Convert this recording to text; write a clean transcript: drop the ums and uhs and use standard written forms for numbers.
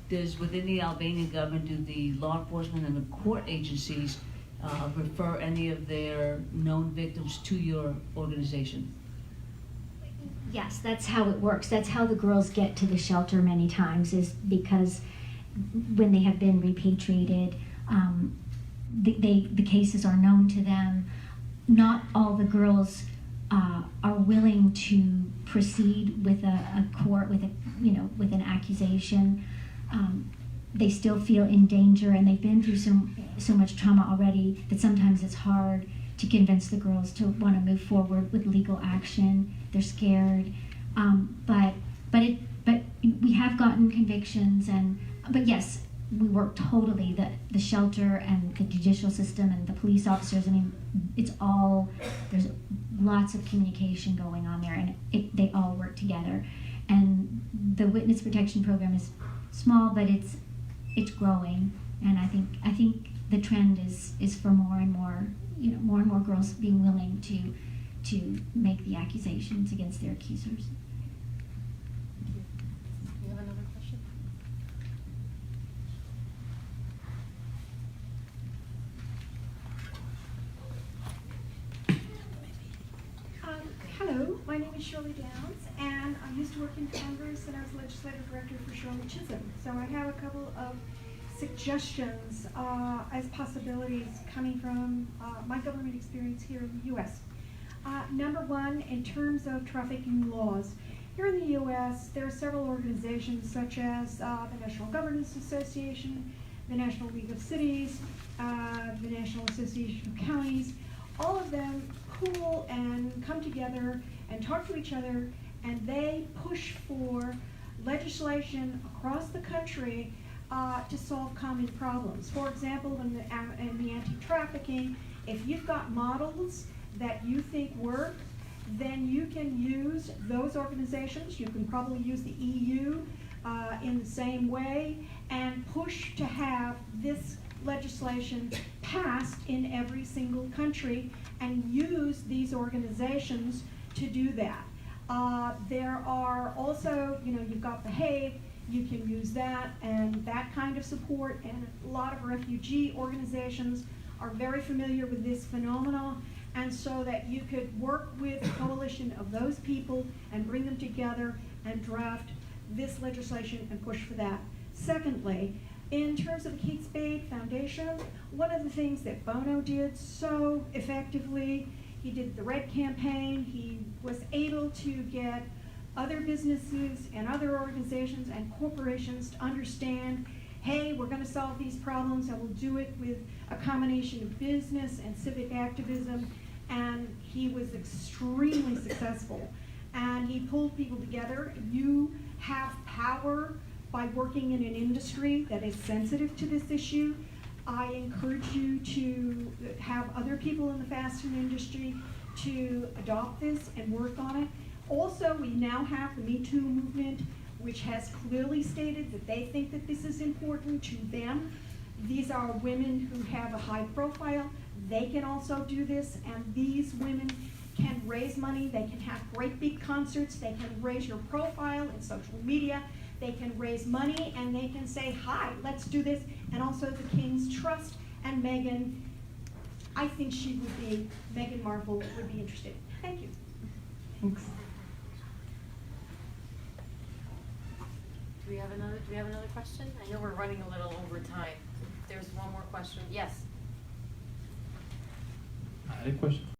Does within the Albanian government, do the law enforcement and the court agencies refer any of their known victims to your organization? Yes, that's how it works. That's how the girls get to the shelter many times, is because when they have been repatriated, the cases are known to them. Not all the girls are willing to proceed with a court with with an accusation. They still feel in danger, and they've been through so much trauma already that sometimes it's hard to convince the girls to want to move forward with legal action. They're scared, but we have gotten convictions, but yes, we work totally, the shelter and the judicial system and the police officers. I mean, there's lots of communication going on there, and they all work together. And the witness protection program is small, but it's growing, and I think the trend is for more and more girls being willing to make the accusations against their accusers. You have another question? Hello, my name is Shirley Downs, and I used to work in Congress, and I was legislative director for Shirley Chisholm. So I have a couple of suggestions as possibilities coming from my government experience here in the U.S. Number one, in terms of trafficking laws, here in the U.S., there are several organizations such as the National Governance Association, the National League of Cities, the National Association of Counties. All of them pool and come together and talk to each other, and they push for legislation across the country to solve common problems. For example, in the anti-trafficking, if you've got models that you think work, then you can use those organizations. You can probably use the EU in the same way and push to have this legislation passed in every single country and use these organizations to do that. There are also, you've got the Hague, you can use that and that kind of support, and a lot of refugee organizations are very familiar with this phenomenon, and so that you could work with a coalition of those people and bring them together and draft this legislation and push for that. Secondly, in terms of the Kate Spade Foundation, one of the things that Bono did so effectively, he did the Red Campaign. He was able to get other businesses and other organizations and corporations to understand, hey, we're going to solve these problems, and we'll do it with a combination of business and civic activism. And he was extremely successful. And he pulled people together. You have power by working in an industry that is sensitive to this issue. I encourage you to have other people in the fast food industry to adopt this and work on it. Also, we now have the Me Too movement, which has clearly stated that they think that this is important to them. These are women who have a high profile. They can also do this, and these women can raise money. They can have great big concerts. They can raise your profile in social media. They can raise money, and they can say, hi, let's do this. And also the King's Trust and Meghan, I think Meghan Markle would be interested. Thank you. Thanks. Do we have another question? I know we're running a little over time. There's one more question. Yes. I had a question.